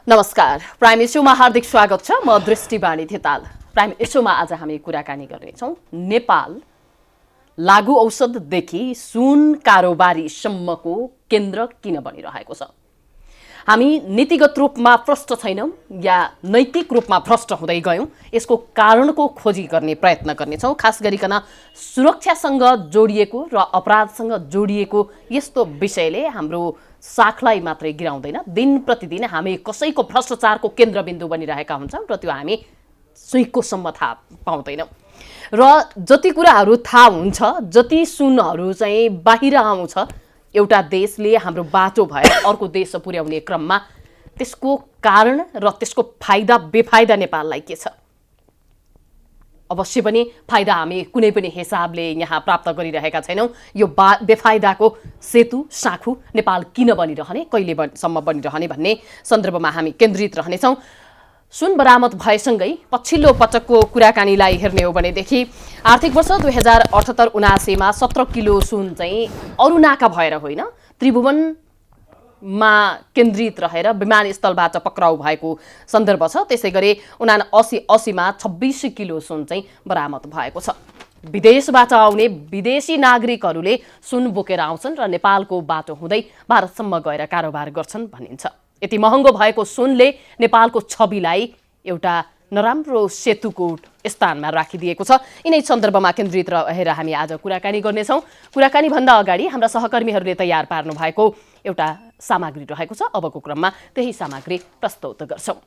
नमस्कार, प्राइम इस्युमा हार्दिक स्वागत छ। म दृष्टिवाणी थिताल। प्राइम इस्युमा आज हामी कुराकानी गर्नेछौँ नेपाल लागु औषधदेखि सुन कारोबारीसम्मको केन्द्र किन बनिरहेको छ। हामी नीतिगत रूपमा भ्रष्ट छैनौँ या नैतिक रूपमा भ्रष्ट हुँदै गयौँ, यसको कारणको खोजी गर्ने प्रयत्न गर्नेछौँ। खास गरिकन सुरक्षासँग जोडिएको र अपराधसँग जोडिएको यस्तो विषयले हाम्रो साखलाई मात्रै गिराउँदैन। दिन प्रतिदिन हामी कसैको भ्रष्टाचारको केन्द्रबिन्दु बनिरहेका हुन्छौँ र त्यो हामी सुइँकोसम्म थाहा पाउँदैनौँ। र जति कुराहरू थाहा हुन्छ, जति सुनहरू चाहिँ बाहिर आउँछ, एउटा देशले हाम्रो बाटो भएर अर्को देश पुर्याउने क्रममा त्यसको कारण र त्यसको फाइदा बेफाइदा नेपाललाई के छ। अवश्य पनि फाइदा हामी कुनै पनि हिसाबले यहाँ प्राप्त गरिरहेका छैनौँ। यो बेफाइदाको सेतु साँखु नेपाल किन बनिरहने, कहिलेसम्म बनिरहने भन्ने सन्दर्भमा हामी केन्द्रित रहनेछौँ। सुन बरामद भएसँगै पछिल्लो पटकको कुराकानीलाई हेर्ने हो भनेदेखि आर्थिक वर्ष 2078-79मा 17 किलो सुन चाहिँ अरू नाका भएर होइन, त्रिभुवनमा केन्द्रित रहेर विमानस्थलबाट पक्राउ भएको सन्दर्भ छ। त्यसै गरी 79-80मा 26 किलो सुन चाहिँ बरामद भएको छ। विदेशबाट आउने विदेशी नागरिकहरूले सुन बोकेर आउँछन् र नेपालको बाटो हुँदै भारतसम्म गएर कारोबार गर्छन् भनिन्छ। यति महँगो भएको सुनले नेपालको छविलाई एउटा नराम्रो सेतुको स्थानमा राखिदिएको छ। यिनै सन्दर्भमा केन्द्रित रहेर हामी आज कुराकानी गर्नेछौँ। कुराकानीभन्दा अगाडि हाम्रा सहकर्मीहरूले तयार पार्नु भएको एउटा सामग्री रहेको छ। अबको क्रममा त्यही सामग्री प्रस्तुत गर्छौँ।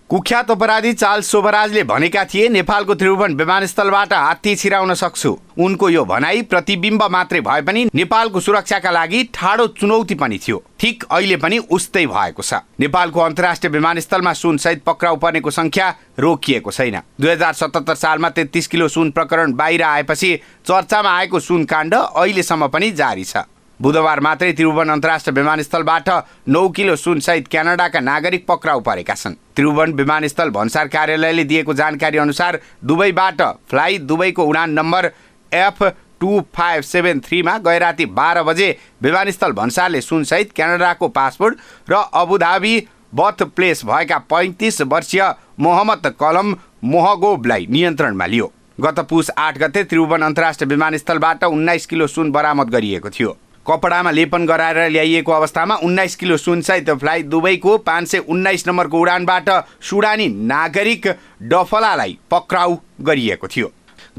कुख्यात अपराधी चार्ल्स शोभराजले भनेका थिए नेपालको त्रिभुवन विमानस्थलबाट हात्ती छिराउन सक्छु। उनको यो भनाई प्रतिबिम्ब मात्रै भए पनि नेपालको सुरक्षाका लागि ठाडो चुनौती पनि थियो। ठिक अहिले पनि उस्तै भएको छ। नेपालको अन्तर्राष्ट्रिय विमानस्थलमा सुन सहित पक्राउ पर्नेको संख्या रोकिएको छैन। 2077 सालमा 33 किलो सुन प्रकरण बाहिर आएपछि चर्चामा आएको सुन काण्ड अहिलेसम्म पनि जारी छ। बुधबार मात्रै त्रिभुवन अन्तर्राष्ट्रिय विमानस्थलबाट 9 किलो सुन सहित क्यानाडाका नागरिक पक्राउ परेका छन्। त्रिभुवन विमानस्थल भन्सार कार्यालयले दिएको जानकारी अनुसार दुबईबाट फ्लाइ दुबईको उडान नम्बर F2573 मा गैराती 12 बजे विमानस्थल भन्सारले सुन सहित क्यानाडाको पासपोर्ट र अबुधाबी बर्थ प्लेस भएका 35 वर्षीय मोहम्मद कलम मोहगोबलाई नियन्त्रणमा लियो। गत पुस 8 गते त्रिभुवन अन्तर्राष्ट्रिय विमानस्थलबाट 19 किलो सुन बरामद गरिएको थियो। कपडामा लेपन गराएर ल्याइएको अवस्थामा 19 किलो सुन सहित फ्लाइ दुबईको 519 नम्बरको उडानबाट सुडानी नागरिक डफलालाई पक्राउ गरिएको थियो।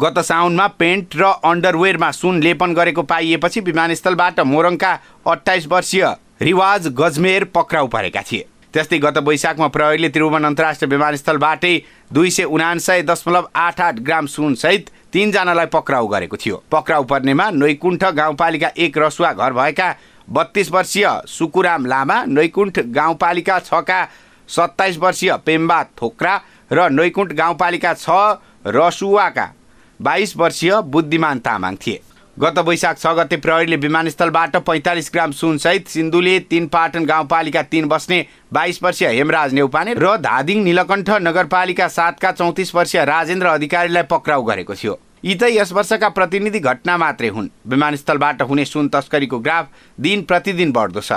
गत साउनमा पेन्ट र अन्डरवेयरमा सुन लेपन गरेको पाइएपछि विमानस्थलबाट मोरङका 28 वर्षीय रिवाज गजमेर पक्राउ परेका थिए। त्यस्तै गत वैशाखमा प्रहरीले त्रिभुवन अन्तर्राष्ट्रिय विमानस्थलबाटै 279.88 ग्राम सुन सहित 3 जनालाई पक्राउ गरेको थियो। पक्राउ पर्नेमा नैकुण्ठ गाउँपालिका 1 रसुवा घर भएका 32 वर्षीय सुकुराम लामा, नैकुण्ठ गाउँपालिका 6 का 27 वर्षीय पेम्बा थोक्रा र नैकुण्ठ गाउँपालिका 6 रसुवाका 22 वर्षीय बुद्धिमान तामाङ थिए। गत वैशाख 6 गते प्रहरीले विमानस्थलबाट 45 ग्राम सुन सहित सिन्धुले 3 पाटन गाउँपालिका 3 बस्ने 22 वर्षीय हेमराज नेउपाने र धादिङ नीलकण्ठ नगरपालिका 7 का 34 वर्षीय राजेन्द्र अधिकारीलाई पक्राउ गरेको थियो। यी त यस वर्षका प्रतिनिधि घटना मात्रै हुन्। विमानस्थलबाट हुने सुन तस्करीको ग्राफ दिन प्रतिदिन बढ्दो छ।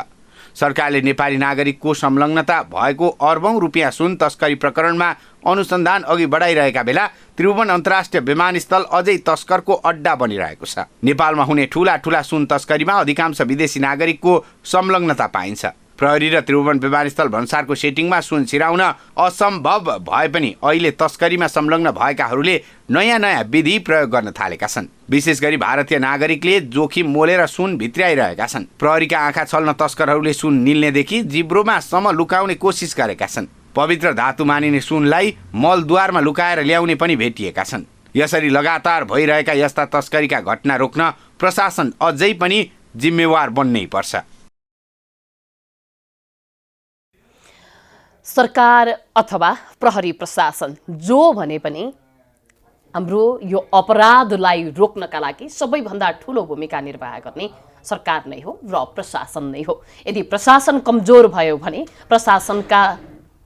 सरकारले नेपाली नागरिकको संलग्नता भएको अर्बौं रुपियाँ सुन तस्करी प्रकरणमा अनुसन्धान अघि बढाइरहेका बेला त्रिभुवन अन्तर्राष्ट्रिय विमानस्थल अझै तस्करको अड्डा बनिरहेको छ। नेपालमा हुने ठूला ठूला सुन तस्करीमा अधिकांश विदेशी नागरिकको संलग्नता पाइन्छ। प्रहरी र त्रिभुवन विमानस्थल भन्सारको सेटिङमा सुन छिराउन असम्भव भए पनि अहिले तस्करीमा संलग्न भएकाहरूले नयाँ नयाँ विधि प्रयोग गर्न थालेका छन्। विशेष गरी भारतीय नागरिकले जोखिम मोलेर सुन भित्र्याइरहेका छन्। प्रहरीका आँखा छल्न तस्करहरूले सुन निल्नेदेखि जिब्रोमा सम्म लुकाउने कोसिस गरेका छन्। पवित्र धातु मानिने सुनलाई मलद्वारमा लुकाएर ल्याउने पनि भेटिएका छन्। यसरी लगातार भइरहेका यस्ता तस्करीका घटना रोक्न प्रशासन अझै पनि जिम्मेवार बन्नै पर्छ। सरकार अथवा प्रहरी प्रशासन जो भने पनि हाम्रो यो अपराधलाई रोक्नका लागि सबैभन्दा ठुलो भूमिका निर्वाह गर्ने सरकार नै हो र प्रशासन नै हो। यदि प्रशासन कमजोर भयो भने प्रशासनका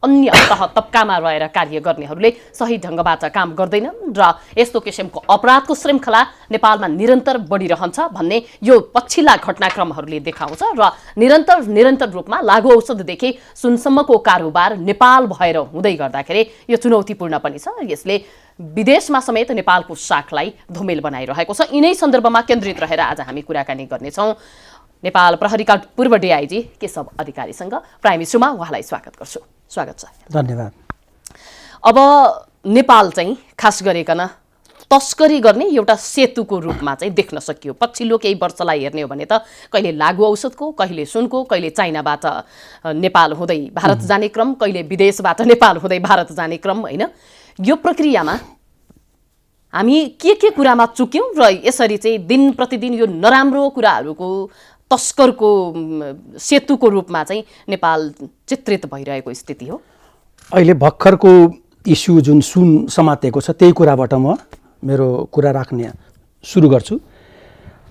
अन्य तह तब्कामा रहेर कार्य गर्नेहरूले सही ढङ्गबाट काम गर्दैनन् र यस्तो किसिमको अपराधको श्रृङ्खला नेपालमा निरन्तर बढिरहन्छ भन्ने यो पछिल्ला घटनाक्रमहरूले देखाउँछ र निरन्तर रूपमा लागु औषधदेखि सुनसम्मको कारोबार नेपाल भएर हुँदै गर्दाखेरि यो चुनौतीपूर्ण पनि छ। यसले विदेशमा समेत नेपालको साखलाई धुमेल बनाइरहेको छ। यिनै सन्दर्भमा केन्द्रित रहेर आज हामी कुराकानी गर्नेछौँ नेपाल प्रहरीका पूर्व डिआइजी केशव अधिकारीसँग। प्राइम इस्युमा उहाँलाई स्वागत गर्छु। स्वागत छ। धन्यवाद। अब नेपाल चाहिँ खास गरिकन तस्करी गर्ने एउटा सेतुको रूपमा चाहिँ देख्न सकियो। पछिल्लो केही वर्षलाई हेर्ने हो भने त कहिले लागु औषधको, कहिले सुनको, कहिले चाइनाबाट नेपाल हुँदै भारत जाने क्रम, कहिले विदेशबाट नेपाल हुँदै भारत जाने क्रम होइन। यो प्रक्रियामा हामी के कुरामा चुक्यौँ र यसरी चाहिँ दिन प्रतिदिन यो नराम्रो कुराहरूको तस्करको सेतुको रूपमा चाहिँ नेपाल चित्रित भइरहेको स्थिति हो। अहिले भर्खरको इस्यु जुन सुन समातेको छ त्यही कुराबाट म मेरो कुरा राख्ने सुरु गर्छु।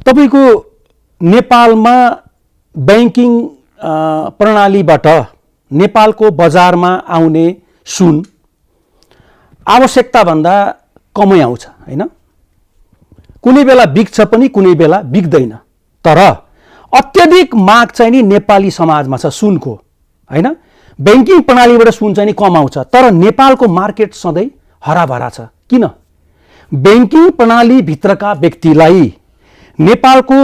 तपाईको नेपालमा बैंकिङ प्रणालीबाट नेपालको बजारमा आउने सुन आवश्यकताभन्दा कमै आउँछ हैन। कुनै बेला बिग्छ पनि, कुनै बेला बिग्दैन। तर अत्यधिक माग चाहिँ नि नेपाली समाजमा छ सुनको हैन। बैंकिङ प्रणालीबाट सुन चाहिँ नि कम आउँछ, तर नेपालको मार्केट सधैँ हराभरा छ। किन? बैंकिङ प्रणाली भित्रका व्यक्तिलाई नेपालको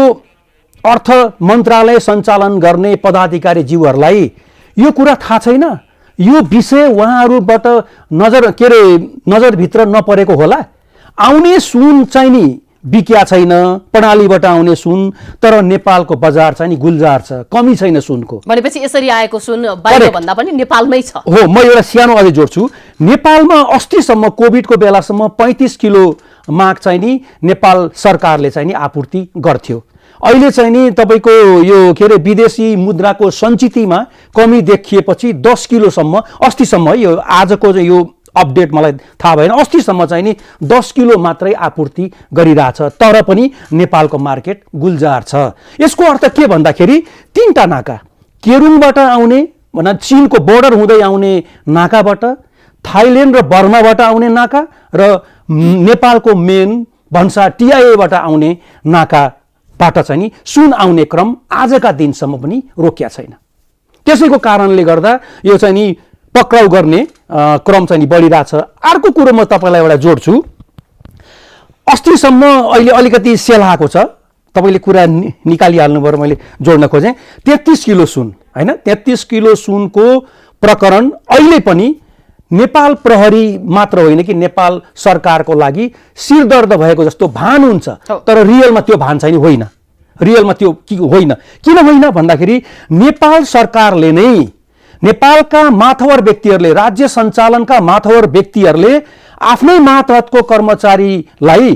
अर्थ मन्त्रालय सञ्चालन गर्ने पदाधिकारी जीवहरूलाई यो कुरा थाहा छैन। यो विषय उहाँहरूबाट नजरभित्र नपरेको होला। आउने सुन चाहिँ नि बिक्या छैन, प्रणालीबाट आउने सुन, तर नेपालको बजार चाहिँ नि गुल्जार छ, कमी छैन सुनको। भनेपछि यसरी आएको सुन बाहिर भन्दा पनि नेपालमै छ। हो, म एउटा सानो अझै जोड्छु। नेपालमा अस्तिसम्म कोभिडको बेलासम्म 35 किलो माग चाहिँ नि नेपाल सरकारले चाहिँ नि आपूर्ति गर्थ्यो। अहिले चाहिँ नि तपाईको यो विदेशी मुद्राको सञ्चितमा कमी देखिएपछि 10 किलोसम्म अस्तिसम्म, यो आजको यो अपडेट मलाई थाहा भएन, अस्तिसम्म चाहिँ नि 10 किलो मात्रै आपूर्ति गरिरहेछ। तर पनि नेपालको मार्केट गुल्जार छ। यसको अर्थ के भन्दाखेरि तीनटा नाका, केरुङबाट आउने भन्दा चीनको बोर्डर हुँदै आउने नाकाबाट, थाइल्यान्ड र बर्माबाट आउने नाका र नेपालको मेन भन्सा टिआईबाट आउने नाकाबाट चाहिँ नि सुन आउने क्रम आजका दिनसम्म पनि रोकिया छैन। त्यसैको कारणले गर्दा यो चाहिँ नि पक्राउ गर्ने क्रम चाहिँ नि बढिरहेछ। अर्को कुरो म तपाईलाई एउटा जोड्छु। अस्तिसम्म अहिले अलिकति सेलाएको छ, तपाईले कुरा निकालिहाल्नु भयो, मैले जोड्न खोजेँ। 33 किलो सुन हैन, 33 किलो सुनको प्रकरण अहिले पनि नेपाल प्रहरी मात्र होइन कि नेपाल सरकारको लागि सिरदर्द भएको जस्तो भान हुन्छ, तर रियलमा त्यो भान चाहिँ होइन। रियलमा त्यो होइन। किन होइन भन्दाखेरि नेपाल सरकारले नै, नेपालका माथवर व्यक्तिहरूले, राज्य सञ्चालनका माथवर व्यक्तिहरूले आफ्नै मातहतको कर्मचारीलाई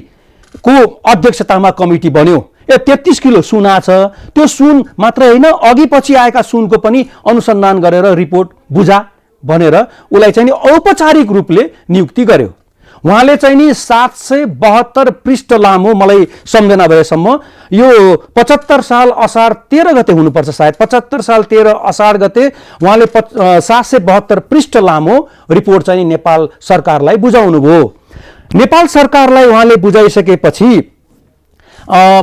को अध्यक्षतामा कमिटी बन्यो। 33 किलो सुन छ, त्यो सुन मात्र होइन, अघि पछि आएका सुनको पनि अनुसन्धान गरेर रिपोर्ट बुझा भनेर उसलाई चाहिँ नि औपचारिक रूपले नियुक्ति गर्यो। उहाँले चाहिँ नि 772 पृष्ठ लामो, मलाई सम्झना भएसम्म यो 75 साल असार 13 गते हुनुपर्छ सायद, 75 साल 13 असार गते उहाँले 772 पृष्ठ लामो रिपोर्ट चाहिँ नेपाल सरकारलाई बुझाउनु भयो। नेपाल सरकारलाई उहाँले बुझाइसकेपछि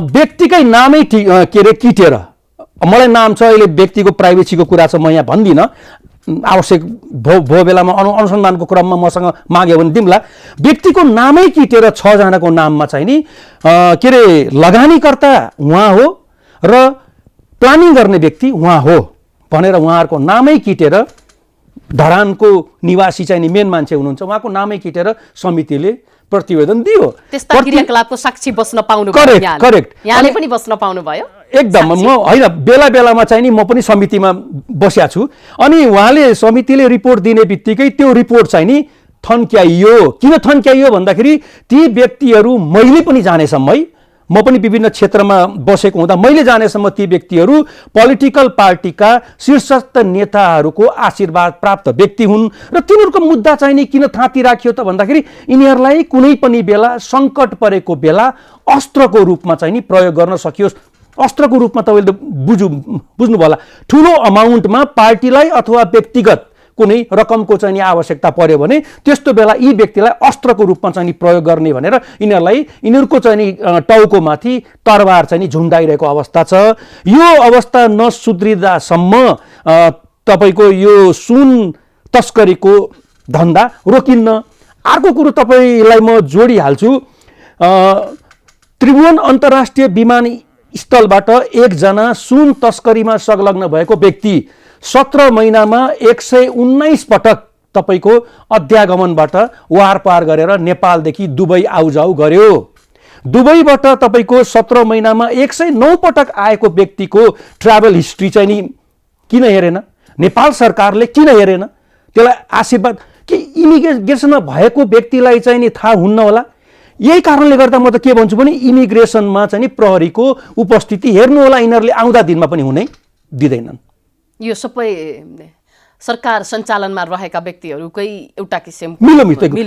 व्यक्तिकै नामै किटेर, मलाई नाम छ, अहिले व्यक्तिको प्राइभेसीको कुरा छ, म यहाँ भन्दिनँ, आवश्यक भो बेलामा अनुसन्धानको क्रममा मसँग माग्यो भने दिउँला। व्यक्तिको नामै किटेर 6 जनाको नाममा चाहिँ नि लगानीकर्ता उहाँ हो र प्लानिङ गर्ने व्यक्ति उहाँ हो भनेर उहाँहरूको नामै किटेर, धरानको निवासी चाहिँ नि मेन मान्छे हुनुहुन्छ, उहाँको नामै किटेर समितिले प्रतिवेदन दियो। त्यस्ता क्रियाकलापको साक्षी बस्न पाउनु भयो? करेक्ट। यहाँले पनि बस्न पाउनु भयो? एकदम। म होइन, बेला बेलामा चाहिँ नि म पनि समितिमा बस्या छु। अनि उहाँले समितिले रिपोर्ट दिने बित्तिकै त्यो रिपोर्ट चाहिँ नि थन्क्याइयो। किन थन्क्याइयो भन्दाखेरि ती व्यक्तिहरू मैले पनि जानेसम्म, म पनि विभिन्न क्षेत्रमा बसेको हुँदा मैले जानेसम्म ती व्यक्तिहरू पोलिटिकल पार्टीका शीर्षस्थ नेताहरूको आशीर्वाद प्राप्त व्यक्ति हुन् र तिनीहरूको मुद्दा चाहिँ नि किन थाती राखियो त भन्दाखेरि यिनीहरूलाई कुनै पनि बेला सङ्कट परेको बेला अस्त्रको रूपमा चाहिँ नि प्रयोग गर्न सकियोस्। अस्त्रको रूपमा तपाईँले बुझ्नुभयो होला, ठुलो अमाउन्टमा पार्टीलाई अथवा व्यक्तिगत कुनै रकमको चाहिँ नि आवश्यकता पर्यो भने त्यस्तो बेला यी व्यक्तिलाई अस्त्रको रूपमा चाहिँ नि प्रयोग गर्ने भनेर यिनीहरूको चाहिँ नि टाउकोमाथि तरबार चाहिँ नि झुन्डाइरहेको अवस्था छ। यो अवस्था नसुध्रिदासम्म तपाईँको यो सुन तस्करीको धन्दा रोकिन्न। अर्को कुरो तपाईँलाई म जोडिहाल्छु। त्रिभुवन अन्तर्राष्ट्रिय विमानस्थलबाट एकजना सुन तस्करीमा संलग्न भएको व्यक्ति 17 महिनामा 119 पटक तपाईँको अध्यागमनबाट वारपार गरेर नेपालदेखि दुबई आउजाउ गर्यो। दुबईबाट तपाईँको 17 महिनामा 109 पटक आएको व्यक्तिको ट्राभल हिस्ट्री चाहिँ नि किन हेरेन? नेपाल सरकारले किन हेरेन? त्यसलाई आशीर्वाद कि इमिग्रेसनमा भएको व्यक्तिलाई चाहिँ नि थाहा हुन्न होला। यही कारणले गर्दा म त के भन्छु भने इमिग्रेसनमा चाहिँ नि प्रहरीको उपस्थिति हेर्नु होला। यिनीहरूले आउँदा दिनमा पनि हुनै दिँदैनन्। यो सबै सरकार सञ्चालनमा रहेका व्यक्तिहरूकै एउटा किसिमको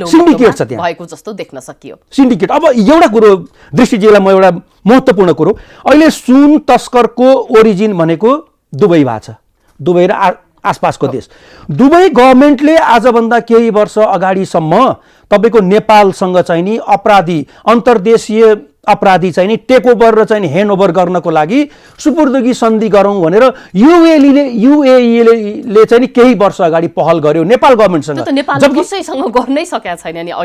सिन्डिकेट छ त्यहाँ भएको जस्तो देख्न सकियो। सिन्डिकेट। अब एउटा कुरो दृष्टिजीलाई म एउटा महत्त्वपूर्ण कुरो, अहिले सुन तस्करको ओरिजिन भनेको दुबई भएको छ, दुबई र आसपासको देश। दुबई गभर्मेन्टले आजभन्दा केही वर्ष अगाडिसम्म तपाईँको नेपालसँग चाहिँ नि अपराधी अन्तर्देशीय अपराधी चाहिँ नि टेक ओभर र चाहिँ नि ह्यान्ड ओभर गर्नको लागि सुपुर्दगी सन्धि गरौँ भनेर युएईले चाहिँ नि केही वर्ष अगाडि पहल गर्यो नेपाल गभर्मेन्टसँग।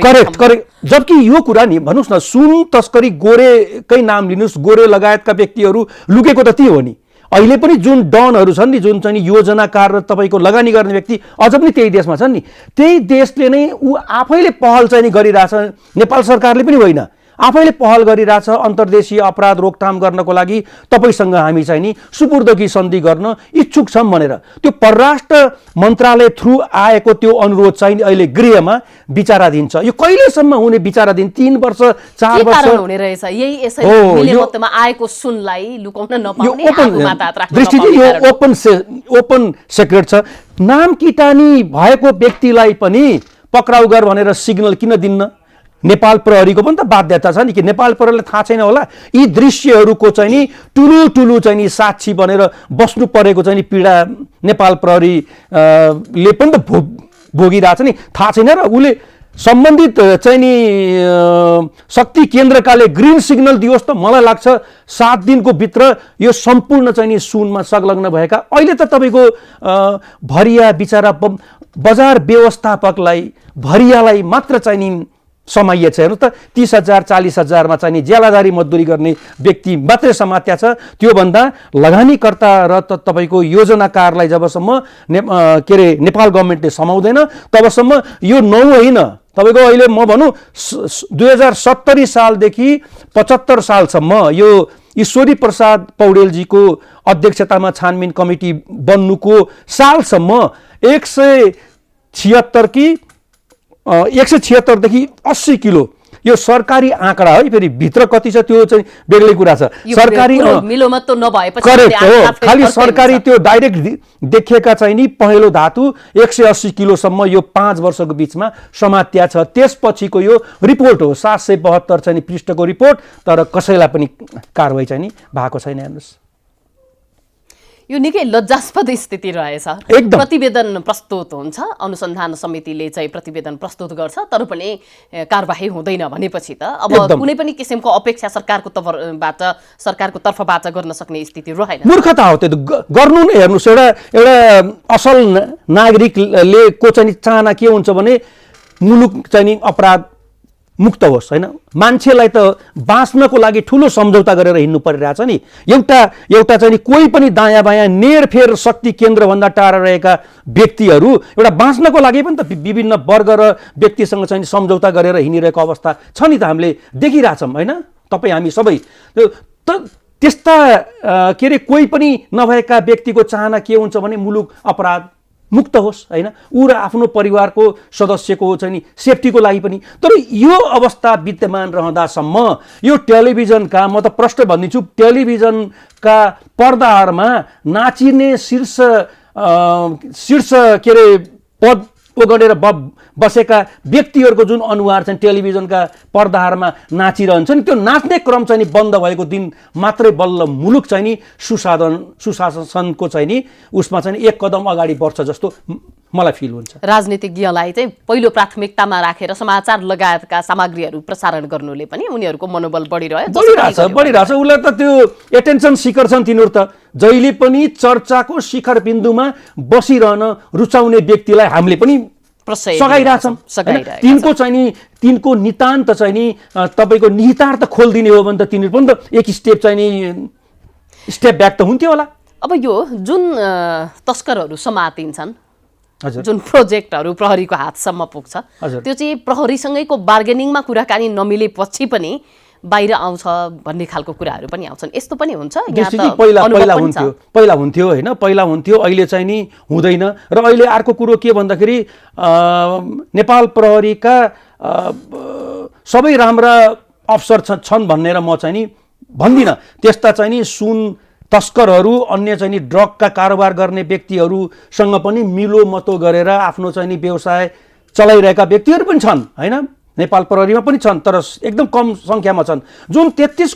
करेक्ट। जबकि यो कुरा नि भन्नुहोस् न, सुन तस्करी गोरेकै नाम लिनुहोस्, गोरे लगायतका व्यक्तिहरू लुकेको त त्यो हो नि। अहिले पनि जुन डनहरू छन् नि, जुन चाहिँ योजनाकार र तपाईँको लगानी गर्ने व्यक्ति अझ पनि त्यही देशमा छन् नि, त्यही देशले नै ऊ आफैले पहल चाहिँ नि गरिरहेछ। नेपाल सरकारले पनि होइन, आफैले पहल गरिरहेछ अन्तर्देशीय अपराध रोकथाम गर्नको लागि तपाईसँग हामी चाहिँ नि सुपुर्दगी सन्धि गर्न इच्छुक छौँ भनेर। त्यो परराष्ट्र मन्त्रालय थ्रु आएको त्यो अनुरोध चाहिँ अहिले गृहमा विचाराधीन छ। यो कहिलेसम्म हुने विचाराधीन? 3 वर्ष 4 वर्ष हुने रहेछ। यही यसरी मिलेमतमा आएको सुनलाई लुकाउन नपाउने आगोमा हात राख्न दृष्टिले यो ओपन सेक्रेट छ। नाम किटानी भएको व्यक्तिलाई पनि पक्राउ गर भनेर सिग्नल किन दिन्न? नेपाल प्रहरीको पनि त बाध्यता छ नि कि नेपाल प्रहरीलाई थाहा छैन होला यी दृश्यहरूको चाहिँ नि टुलु चाहिँ नि साक्षी बनेर बस्नु परेको चाहिँ नि पीडा नेपाल प्रहरीले पनि त भोगिरहेछ नि, थाहा छैन र उसले सम्बन्धित चाहिँ नि शक्ति केन्द्रकाले ग्रिन सिग्नल दियोस् त मलाई लाग्छ 7 दिनको भित्र यो सम्पूर्ण चाहिँ नि सुनमा संलग्न भएका अहिले त तपाईँको भरिया बिचारा बजार व्यवस्थापकलाई भरियालाई मात्र चाहिँ नि समाइए छ। हेर्नुहोस् त 30,000 40,000मा चाहिँ नि ज्यालादारी मजदुरी गर्ने व्यक्ति मात्रै समात्या छ। त्योभन्दा लगानीकर्ता र तपाईँको योजनाकारलाई जबसम्म नेपाल गभर्मेन्टले समाउँदैन तबसम्म यो नौ होइन। तपाईँको अहिले म भनौँ 2070 सालदेखि 75 सालसम्म यो ईश्वरी प्रसाद पौडेलजीको अध्यक्षतामा छानबिन कमिटी बन्नुको सालसम्म 176 देखि 80 किलो यो सरकारी आँकडा है। फेरि भित्र कति छ त्यो चाहिँ बेग्लै कुरा छ। सरकारी करेक्ट हो, खालि सरकारी त्यो डाइरेक्ट देखिएका चाहिँ नि पहेँलो धातु 180 किलोसम्म यो 5 वर्षको बिचमा समात्या छ। त्यसपछिको यो रिपोर्ट हो 772 चाहिँ नि पृष्ठको रिपोर्ट, तर कसैलाई पनि कारवाही चाहिँ नि भएको छैन। हेर्नुहोस् यो निकै लज्जास्पद स्थिति रहेछ। प्रतिवेदन प्रस्तुत हुन्छ, अनुसन्धान समितिले चाहिँ प्रतिवेदन प्रस्तुत गर्छ, तर पनि कारबाही हुँदैन भनेपछि त अब कुनै पनि किसिमको अपेक्षा सरकारको तर्फबाट गर्न सक्ने स्थिति रहेन। मूर्खता हो त्यो गर्नु नै। हेर्नुहोस् एउटा असल नागरिकले को चाहिँ चाहना के हुन्छ भने मुलुक चाहिँ अपराध मुक्त होस् होइन। मान्छेलाई त बाँच्नको लागि ठुलो सम्झौता गरेर हिँड्नु परिरहेछ नि। एउटा चाहिँ नि कोही पनि दायाँ बायाँ नेरफेर शक्ति केन्द्रभन्दा टाढा रहेका व्यक्तिहरू एउटा बाँच्नको लागि पनि त विभिन्न वर्ग र व्यक्तिसँग चाहिँ सम्झौता गरेर हिँडिरहेको अवस्था छ नि त, हामीले देखिरहेछौँ होइन। तपाईँ हामी सबै त्यस्ता के अरे कोही पनि नभएका व्यक्तिको चाहना के हुन्छ भने मुलुक अपराध मुक्त होस् होइन, ऊ र आफ्नो परिवारको सदस्यको चाहिँ नि सेफ्टीको लागि पनि। तर यो अवस्था विद्यमान रहँदासम्म यो टेलिभिजनका, म त प्रश्न भनिदिन्छु, टेलिभिजनका पर्दाहरूमा नाचिने शीर्ष के अरे पद ओगटेर बसेका व्यक्तिहरूको जुन अनुहार चाहिँ टेलिभिजनका पर्दाहरूमा नाचिरहन्छ नि, त्यो नाच्ने क्रम चाहिँ नि बन्द भएको दिन मात्रै बल्ल मुलुक चाहिँ नि सुशासनको चाहिँ नि उसमा चाहिँ एक कदम अगाडि बढ्छ जस्तो मलाई फिल हुन्छ। राजनीतिज्ञलाई चाहिँ पहिलो प्राथमिकतामा राखेर समाचार लगायतका सामग्रीहरू प्रसारण गर्नुले पनि उनीहरूको मनोबल बढिरहेछ। उसलाई त त्यो एटेन्सन सिकर छन् तिनीहरू त। जहिले पनि चर्चाको शिखर बिन्दुमा बसिरहन रुचाउने व्यक्तिलाई हामीले पनि सघाइरहेछौँ। तिनको चाहिँ नि तिनको नितान्त चाहिँ नि तपाईँको निहितार्थ खोलिदिने हो भने त तिनीहरू पनि त एक स्टेप चाहिँ नि स्टेप ब्याक त हुन्थ्यो होला। अब यो जुन तस्करहरू समातिन्छन्, हजुर, जुन प्रोजेक्टहरू प्रहरीको हातसम्म पुग्छ, त्यो चाहिँ प्रहरीसँगैको बार्गेनिङमा कुराकानी नमिलेपछि पनि बाहिर आउँछ भन्ने खालको कुराहरू पनि आउँछन्। यस्तो पनि हुन्छ? पहिला हुन्थ्यो होइन, पहिला हुन्थ्यो, अहिले चाहिँ नि हुँदैन। र अहिले अर्को कुरो के भन्दाखेरि नेपाल प्रहरीका सबै राम्रा अफसर छन् भनेर म चाहिँ नि भन्दिनँ। त्यस्ता चाहिँ नि सुन तस्करहरू, अन्य चाहिँ नि ड्रगका कारोबार गर्ने व्यक्तिहरूसँग पनि मिलोमतो गरेर आफ्नो चाहिँ नि व्यवसाय चलाइरहेका व्यक्तिहरू पनि छन् होइन, नेपाल प्रहरीमा पनि छन्, तर एकदम कम सङ्ख्यामा छन्। जुन 33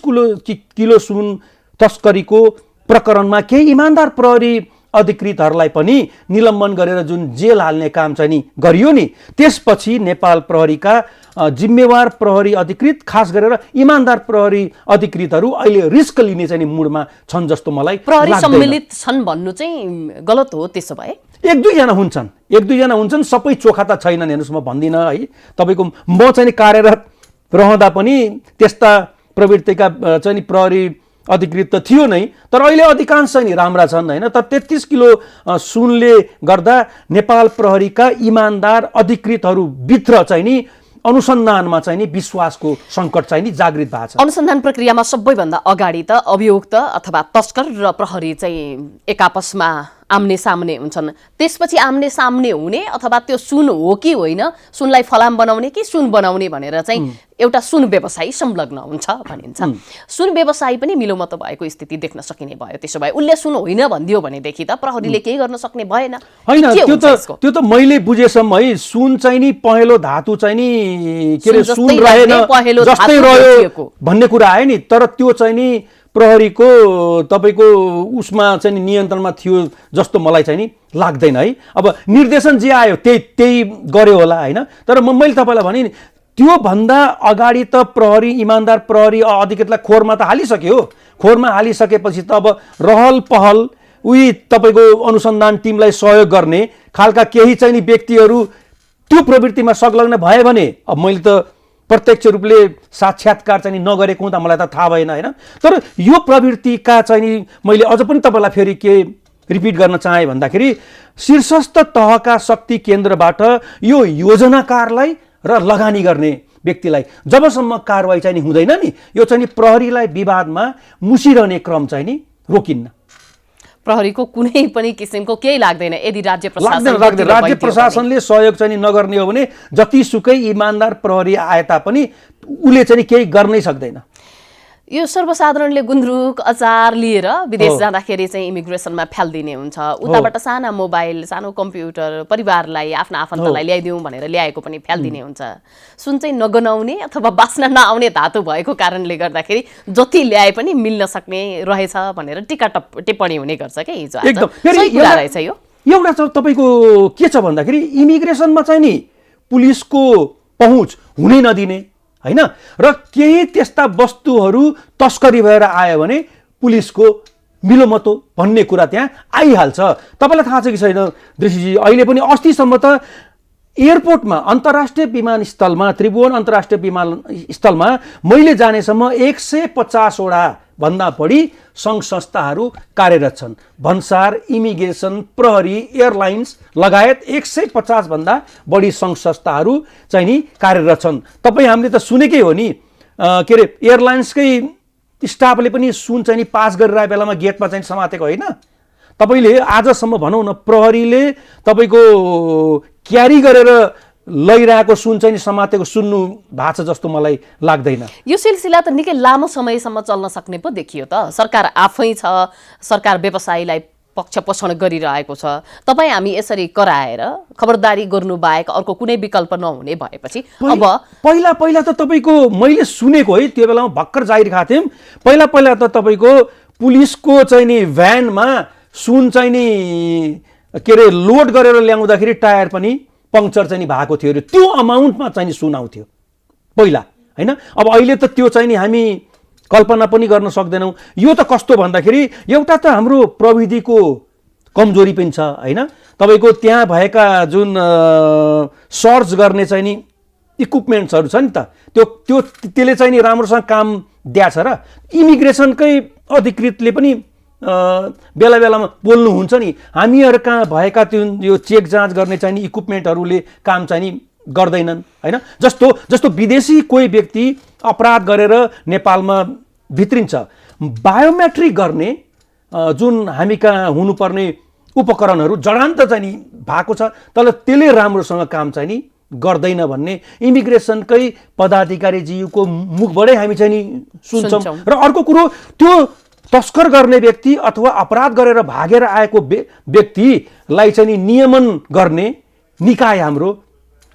किलो सुन तस्करीको प्रकरणमा केही इमान्दार प्रहरी अधिकृतहरूलाई पनि निलम्बन गरेर जुन जेल हाल्ने काम चाहिँ नि गरियो नि, त्यसपछि नेपाल प्रहरीका जिम्मेवार प्रहरी अधिकृत, खास गरेर इमान्दार प्रहरी अधिकृतहरू अहिले रिस्क लिने चाहिँ मुडमा छन् जस्तो मलाई प्रहरी सम्मिलित छन् भन्नु चाहिँ गलत हो। त्यसो भए एक दुईजना हुन्छन्, सबै चोखा त छैनन्। हेर्नुहोस्, म भन्दिनँ है, तपाईँको म चाहिँ नि कार्यरत रहँदा पनि त्यस्ता प्रवृत्तिका चाहिँ नि प्रहरी अधिकृत त थियो नै, तर अहिले अधिकांश चाहिँ नि राम्रा छन् होइन। तर 33 किलो सुनले गर्दा नेपाल प्रहरीका इमान्दार अधिकृतहरू भित्र चाहिँ नि अनुसन्धानमा चाहिँ नि विश्वासको सङ्कट चाहिँ नि जागृत भएको छ। अनुसन्धान प्रक्रियामा सबैभन्दा अगाडि त अभियुक्त अथवा तस्कर र प्रहरी चाहिँ एक आपसमा आम्ने सामने हुन्छन्। त्यसपछि आम्ने सामने हुने अथवा त्यो सुन हो कि होइन, सुनलाई फलाम बनाउने कि सुन बनाउने भनेर चाहिँ एउटा सुन व्यवसायी संलग्न हुन्छ भनिन्छ। सुन व्यवसायी पनि मिलोमतो भएको स्थिति देख्न सकिने भयो। त्यसो भए उसले सुन होइन भनिदियो भनेदेखि त प्रहरीले केही गर्न सक्ने भएन होइन। त्यो त मैले बुझेसम्म है, सुन चाहिँ नि पहेँलो धातु चाहिँ नि के अरे सुन रहेन जस्तै रह्यो भन्ने कुरा आयो नि, तर त्यो चाहिँ नि प्रहरीको तपाईँको उसमा चाहिँ नियन्त्रणमा थियो जस्तो मलाई चाहिँ नि लाग्दैन है। अब निर्देशन जे आयो त्यही गर्यो होला होइन, तर मैले तपाईँलाई भने नि त्योभन्दा अगाडि त प्रहरी इमान्दार प्रहरी अधिकृतलाई खोरमा त हालिसक्यो। खोरमा हालिसकेपछि त अब रहल पहल उही तपाईँको अनुसन्धान टिमलाई सहयोग गर्ने खालका केही चाहिँ नि व्यक्तिहरू त्यो प्रवृत्तिमा संलग्न भयो भने, अब मैले त प्रत्यक्ष रूपले साक्षात्कार चाहिँ नगरेको हुँदा मलाई त थाहा भएन होइन, तर यो प्रवृत्तिका चाहिँ नि मैले अझ पनि तपाईँलाई फेरि के रिपिट गर्न चाहेँ भन्दाखेरि शीर्षस्थ तहका शक्ति केन्द्रबाट यो योजनाकारलाई र लगानी गर्ने व्यक्तिलाई जबसम्म कारवाही चाहिँ नि हुँदैन नि, यो चाहिँ नि प्रहरीलाई विवादमा मुसिरहने क्रम चाहिँ नि रोकिन्न। प्रहरीको कुनै पनि किसिमको केही लाग्दैन यदि राज्य प्रशासनले सहयोग चाहिँ नगर्ने हो भने जतिसुकै इमान्दार प्रहरी आए तापनि उसले चाहिँ केही गर्नै सक्दैन। यो सर्वसाधारणले गुन्द्रुक अचार लिएर विदेश जाँदाखेरि चाहिँ इमिग्रेसनमा फ्यालिदिने हुन्छ, उताबाट साना मोबाइल सानो कम्प्युटर परिवारलाई आफ्ना आफन्तलाई ल्याइदिउँ भनेर ल्याएको पनि फ्यालिदिने हुन्छ। सुन चाहिँ नगनाउने अथवा बाँच्न नआउने धातु भएको कारणले गर्दाखेरि जति ल्याए पनि मिल्न सक्ने रहेछ भनेर टिका टिप्पणी हुने गर्छ क्या हिजो आज। सही कुरा रहेछ यो। एउटा चाहिँ तपाईँको के छ भन्दाखेरि इमिग्रेसनमा चाहिँ नि पुलिसको पहुँच हुनै नदिने होइन, र केही त्यस्ता वस्तुहरू तस्करी भएर आयो भने पुलिसको मिलोमतो भन्ने कुरा त्यहाँ आइहाल्छ। तपाईँलाई थाहा छ कि छैन दृष्टिजी, अहिले पनि अस्तिसम्म त एयरपोर्टमा अन्तर्राष्ट्रिय विमानस्थलमा त्रिभुवन अन्तर्राष्ट्रिय विमानस्थलमा मैले जानेसम्म 150वटा भन्दा बढी सङ्घ संस्थाहरू कार्यरत छन्। भन्सार, इमिग्रेसन, प्रहरी, एयरलाइन्स लगायत 150 भन्दा बढी सङ्घ संस्थाहरू चाहिँ नि कार्यरत छन्। तपाईँ हामीले त सुनेकै हो नि, के अरे एयरलाइन्सकै स्टाफले पनि सुन चाहिँ नि पास गरिरहेको बेलामा गेटमा चाहिँ समातेको होइन। तपाईँले आजसम्म भनौँ न प्रहरीले तपाईँको क्यारी गरेर लैरहेको सुन चाहिँ समातेको सुन्नु भएको छ जस्तो मलाई लाग्दैन। यो सिलसिला त निकै लामो समयसम्म चल्न सक्ने पो देखियो त। सरकार आफै छ, सरकार व्यवसायीलाई पक्ष पोषण गरिरहेको छ। तपाईँ हामी यसरी कराएर खबरदारी गर्नु बाहेक अर्को कुनै विकल्प नहुने भएपछि अब पहिला त तपाईँको मैले सुनेको है, त्यो बेलामा भर्खर जाहिर खाएको थियौँ, पहिला त तपाईँको पुलिसको चाहिँ नि भ्यानमा सुन चाहिँ नि के अरे लोड गरेर ल्याउँदाखेरि टायर पनि पङ्क्चर चाहिँ नि भएको थियो अरे, त्यो अमाउन्टमा चाहिँ नि सुन आउँथ्यो पहिला होइन। अब अहिले त त्यो चाहिँ नि हामी कल्पना पनि गर्न सक्दैनौँ। यो त कस्तो भन्दाखेरि एउटा त हाम्रो प्रविधिको कमजोरी पनि छ होइन। तपाईँको त्यहाँ भएका जुन सर्च गर्ने चाहिँ नि इक्विपमेन्ट्सहरू छ नि त, त्यसले चाहिँ नि राम्रोसँग काम दिएछ र इमिग्रेसनकै अधिकृतले पनि बेला बेलामा बोल्नुहुन्छ नि, हामीहरू कहाँ भएका त्यो यो चेक जाँच गर्ने चाहिँ नि इक्विपमेन्टहरूले काम चाहिँ नि गर्दैनन् होइन। जस्तो विदेशी कोही व्यक्ति अपराध गरेर नेपालमा भित्रिन्छ, बायोमेट्रिक गर्ने जुन हामी कहाँ हुनुपर्ने उपकरणहरू जडान्त चाहिँ नि भएको छ, तर त्यसले राम्रोसँग काम चाहिँ नि गर्दैन भन्ने इमिग्रेसनकै पदाधिकारीज्यूको मुखबाटै हामी चाहिँ नि सुन्छौँ। र अर्को कुरो, त्यो तस्कर गर्ने व्यक्ति अथवा अपराध गरेर भागेर आएको व्यक्तिलाई चाहिँ नि नियमन गर्ने निकाय हाम्रो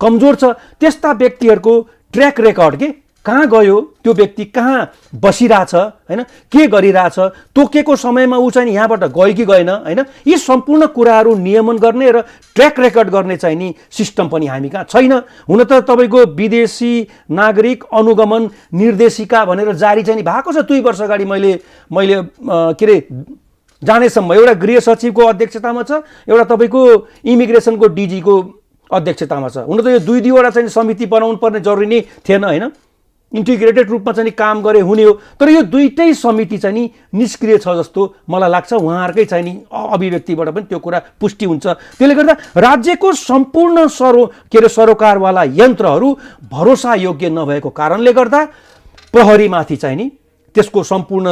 कमजोर छ। त्यस्ता व्यक्तिहरूको ट्र्याक रेकर्ड के कहाँ गयो, त्यो व्यक्ति कहाँ बसिरहेछ होइन, के गरिरहेछ, तोकेको समयमा ऊ चाहिँ यहाँबाट गयो कि गएन होइन, यी सम्पूर्ण कुराहरू नियमन गर्ने र ट्र्याक रेकर्ड गर्ने चाहिँ नि सिस्टम पनि हामी कहाँ छैन। हुन त तपाईँको विदेशी नागरिक अनुगमन निर्देशिका भनेर जारी चाहिँ भएको छ 2 वर्ष अगाडि, मैले के अरे जानेसम्म एउटा गृह सचिवको अध्यक्षतामा छ, एउटा तपाईँको इमिग्रेसनको डिजीको अध्यक्षतामा छ। हुन त यो दुईवटा चाहिँ समिति बनाउनु पर्ने जरुरी नै थिएन होइन, इन्टिग्रेटेड रूपमा चाहिँ काम गरे हुने हो। तर यो दुईटै समिति चाहिँ नि निष्क्रिय छ जस्तो मलाई लाग्छ। उहाँहरूकै चाहिँ नि अभिव्यक्तिबाट पनि त्यो कुरा पुष्टि हुन्छ। त्यसले गर्दा राज्यको सम्पूर्ण सरोकारवाला यन्त्रहरू भरोसायोग्य नभएको कारणले गर्दा प्रहरीमाथि चाहिँ नि त्यसको सम्पूर्ण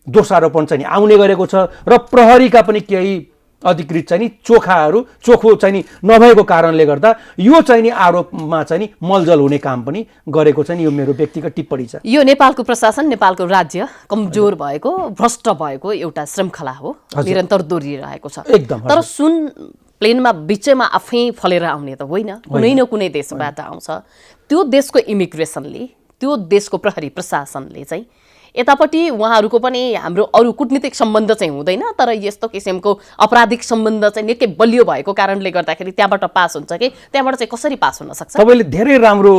दोषारोपण चाहिँ आउने गरेको छ र प्रहरीका पनि केही अधिकृत चाहिँ नि चोखो चाहिँ नि नभएको कारणले गर्दा यो चाहिँ नि आरोपमा चाहिँ नि मलजल हुने काम पनि गरेको चाहिँ नि यो मेरो व्यक्तिगत टिप्पणी छ। यो नेपालको प्रशासन, नेपालको राज्य कमजोर भएको, भ्रष्ट भएको एउटा श्रृङ्खला हो, निरन्तर दोहोरिरहेको छ एकदम। तर सुन प्लेनमा बिचैमा आफै फलेर आउने त होइन, कुनै न कुनै देशबाट आउँछ। त्यो देशको इमिग्रेसनले, त्यो देशको प्रहरी प्रशासनले चाहिँ यतापट्टि उहाँहरूको पनि हाम्रो अरू कूटनीतिक सम्बन्ध चाहिँ हुँदैन, तर यस्तो किसिमको आपराधिक सम्बन्ध चाहिँ निकै बलियो भएको कारणले गर्दाखेरि त्यहाँबाट पास हुन्छ कि त्यहाँबाट चाहिँ कसरी पास हुन सक्छ? तपाईँले धेरै राम्रो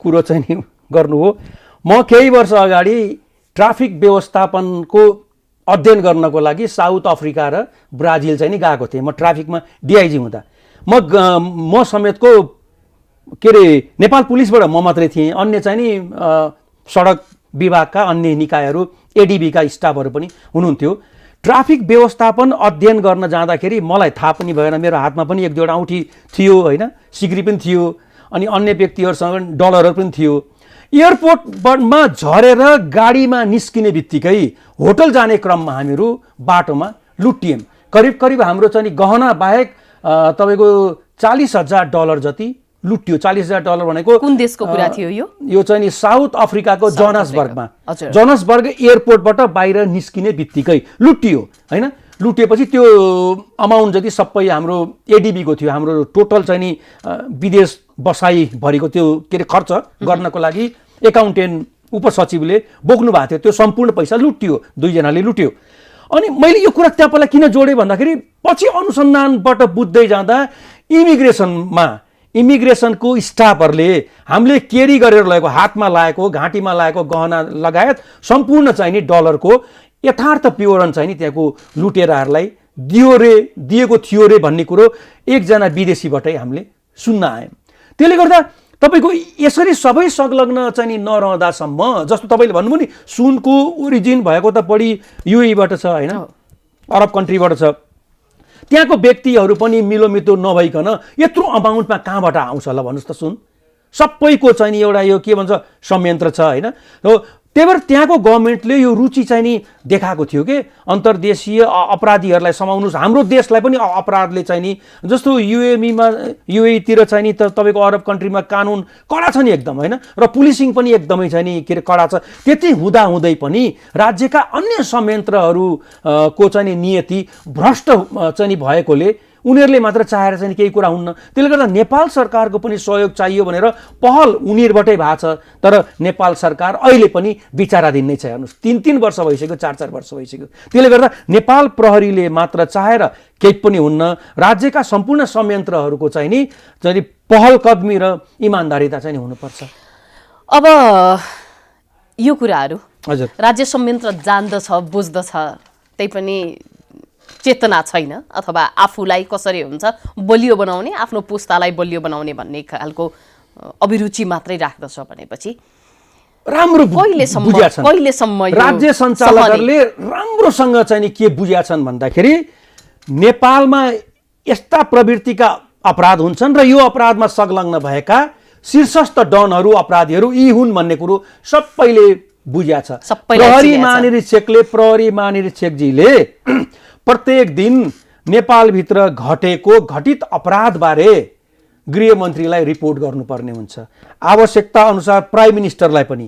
कुरो चाहिँ नि गर्नु हो। म केही वर्ष अगाडि ट्राफिक व्यवस्थापनको अध्ययन गर्नको लागि साउथ अफ्रिका र ब्राजिल चाहिँ नि गएको थिएँ। म ट्राफिकमा डिआइजी हुँदा म समेतको के अरे नेपाल पुलिसबाट म मात्रै थिएँ, अन्य चाहिँ नि सडक विभागका अन्य निकायहरू एडिबीका स्टाफहरू पनि हुनुहुन्थ्यो। ट्राफिक व्यवस्थापन अध्ययन गर्न जाँदाखेरि मलाई थाहा पनि भएन, मेरो हातमा पनि 1-2 औँठी थियो होइन, सिक्री पनि थियो, अनि अन्य व्यक्तिहरूसँग डलरहरू पनि थियो। एयरपोर्टमा झरेर गाडीमा निस्किने बित्तिकै होटल जाने क्रममा हामीहरू बाटोमा लुटियौँ। करिब हाम्रो चाहिँ गहना बाहेक तपाईँको $40,000 जति लुट्यो। $40,000 भनेको कुन देशको कुरा थियो यो? यो चाहिँ नि साउथ अफ्रिकाको जोहान्सबर्ग एयरपोर्टबाट बाहिर निस्किने बित्तिकै लुटियो होइन। लुटेपछि त्यो अमाउन्ट जति सबै हाम्रो एडिबीको थियो। हाम्रो टोटल चाहिँ नि विदेश बसाई भरिको त्यो के अरे खर्च गर्नको लागि एकाउन्टेन्ट उपसचिवले बोक्नु भएको थियो, त्यो सम्पूर्ण पैसा लुटियो, 2 जनाले लुट्यो। अनि मैले यो कुरा तपाईँलाई किन जोडेँ भन्दाखेरि पछि अनुसन्धानबाट बुझ्दै जाँदा इमिग्रेसनको स्टाफहरूले हामीले केरी गरेर लगेको, हातमा लगाएको, घाँटीमा लगाएको गहना लगायत सम्पूर्ण चाहिँ नि डलरको यथार्थ विवरण चाहिँ नि त्यहाँको लुटेराहरूलाई दिएको थियो रे भन्ने कुरो एकजना विदेशीबाटै हामीले सुन्न आयौँ। त्यसले गर्दा तपाईँको यसरी सबै संलग्न चाहिँ नि नरहँदासम्म, जस्तो तपाईँले भन्नुभयो नि सुनको ओरिजिन भएको त बढी युएईबाट छ होइन, अरब कन्ट्रीबाट छ। त्यहाँको व्यक्तिहरू पनि मिलोमितो नभइकन यत्रो अमाउन्टमा कहाँबाट आउँछ ल भन्नुहोस् त? सुन सबैको चाहिँ नि एउटा यो के भन्छ संयन्त्र छ होइन। र त्यही भएर त्यहाँको गभर्मेन्टले यो रुचि चाहिँ नि देखाएको थियो कि अन्तर्देशीय अपराधीहरूलाई समाउनुहोस्। हाम्रो देशलाई पनि अपराधले चाहिँ नि, जस्तो युएईतिर चाहिँ नि त तपाईँको अरब कन्ट्रीमा कानुन कडा छ नि एकदम होइन, र पुलिसिङ पनि एकदमै चाहिँ नि के अरे कडा छ। त्यति हुँदाहुँदै पनि राज्यका अन्य संयन्त्रहरूको चाहिँ नि नियति भ्रष्ट चाहिँ नि भएकोले उनीहरूले मात्र चाहेर चाहिँ केही कुरा हुन्न। त्यसले गर्दा नेपाल सरकारको पनि सहयोग चाहियो भनेर पहल उनीहरूबाटै भएको छ। तर नेपाल सरकार अहिले पनि विचाराधीन नै छ। हेर्नुहोस् 3-3 वर्ष भइसक्यो, 4-4 वर्ष भइसक्यो। त्यसले गर्दा नेपाल प्रहरीले मात्र चाहेर केही पनि हुन्न। राज्यका सम्पूर्ण संयन्त्रहरूको चाहिँ नि पहल कदमी र इमान्दारिता चाहिँ हुनुपर्छ। अब यो कुराहरू हजुर, राज्य संयन्त्र जान्दछ, बुझ्दछ, त्यही पनि चेतना छैन अथवा आफूलाई कसरी हुन्छ बलियो बनाउने, आफ्नो पुस्तालाई बलियो बनाउने भन्ने खालको अभिरुचि मात्रै राख्दछ भनेपछि राम्रो कहिलेसम्म राज्य सञ्चालकहरूले राम्रोसँग चाहिँ नि के बुझ्या छन् भन्दाखेरि नेपालमा यस्ता प्रवृत्तिका अपराध हुन्छन् र यो अपराधमा संलग्न भएका शीर्षस्थ डनहरू, अपराधीहरू यी हुन् भन्ने कुरो सबैले बुझ्या छ। प्रहरी महानिरीक्षकजीले प्रत्येक दिन नेपालभित्र घटित अपराधबारे गृहमन्त्रीलाई रिपोर्ट गर्नुपर्ने हुन्छ। आवश्यकता अनुसार प्राइम मिनिस्टरलाई पनि,